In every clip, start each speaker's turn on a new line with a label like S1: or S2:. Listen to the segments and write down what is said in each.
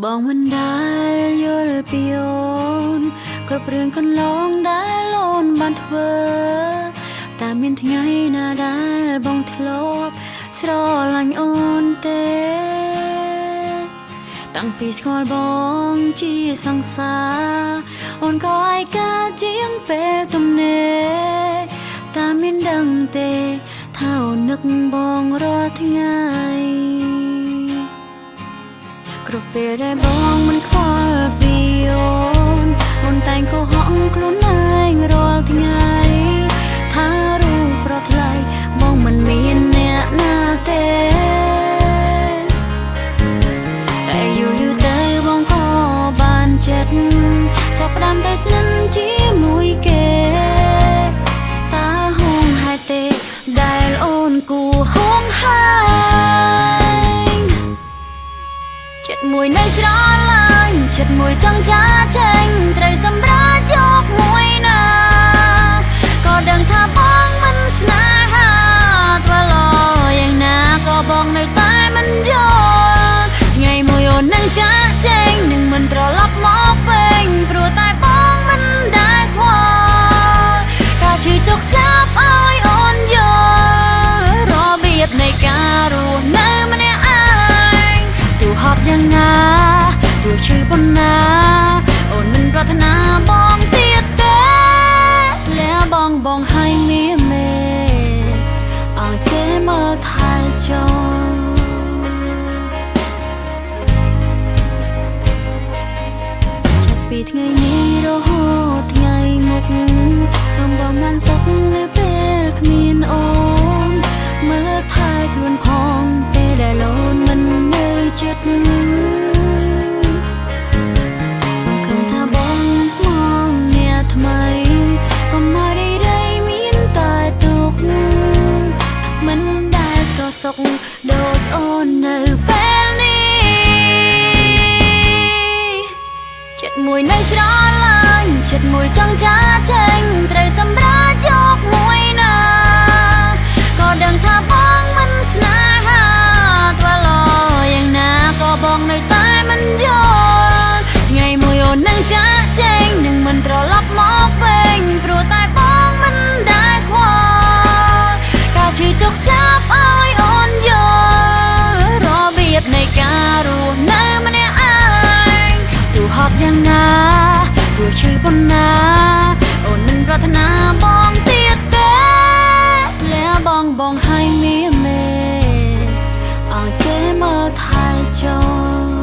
S1: បងមិនដែលយល់ពីអូនគ្រប់រឿងកន្លងដែលអូនបានធ្វើតែមានថ្ងៃណាដែលបងធ្លាប់ស្រឡាញ់អូនទេតាំងពីស្គាល់បងជាសង្សារអូនក៏ឯកាជាងពេលទំនេរតែមានដឹងទេថាអូននឹកបងរាល់ថ្ងៃគ្រប់ពេលដែលបងមិនខ្វល់ពីអូនតែងកុហកខ្លួនឯងរាល់ថ្ងៃថារូបប្រថ្លៃបងមិនមានអ្នកណាទេតែយូរទៅបងក៏បានចិត្តចាប់ផ្ដើមតែស្និទ្ធជាមួយគេតើហួងហេតុទេដែលអូនគួរហួងហែងចិត្តមួយនៅស្រឡាញ់ចិត្តមួយចង់ចាចេញត្រូវសម្រាប់យកមួយណាក៏ដឹងថាបងមិនស្នេហាទ្វឡយ៉ាងណាក៏បងនៅតែមិនយល់ថ្ងៃមួយអូននឹងចាចេញនឹងមិនត្រឡប់មកវិញព្រោះតែបងមិនដែលខ្វល់ការឈឺចុកចាប់ឲ្យអូនយល់របៀបនៃការរស់នៅម្នាក់ឯងទោះហត់យ៉ាងណាទោះឈឺប៉ុណ្ណាអូនមិនប្រាថ្នាបងទៀតទេលះបងឲ្យមានមេឲ្យគេមើលថែចោលចាប់ពីថ្ងៃនេះរហូតថ្ងៃមុខសូមបងបានសុខនៅពេលគ្មានអូនមើលថែខ្លួនផងពេលដែលអូនមិននៅចិត្តសុខដូចអូននៅពេលនេះចិត្តមួយនៅស្រឡាញ់ចិត្តមួយចង់ចាចេញត្រូវសម្រាប់យកមួយណាក៏ដឹងថាបងមិនស្នេហាទ្វឡយ៉ាងណាក៏បងនៅតែមិនយល់ថ្ងៃមួយអូននឹងចាចេញនឹងមិនត្រឡប់មកវិញព្រោះតែបងមិនដែលខ្វល់ការឈឺចុកចាប់ឲ្យអូនយល់របៀបនៃការរស់នៅម្នាក់ឯងទោះហត់យ៉ាងណាទោះឈឺប៉ុណ្ណាអូនមិនប្រាថ្នាបងទៀតទេលះបងឲ្យមានមេឲ្យគេមើលថែចោល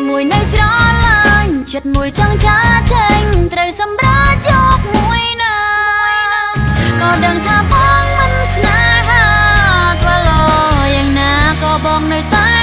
S1: មួយនៅស្រឡាញ់ចិត្តមួយចង់ចាចេញត្រូវសម្រាប់យកមួយណាក៏ដឹងថាបងមិនស្នេហាទ្វឡយ៉ាងណាក៏បងនៅតែ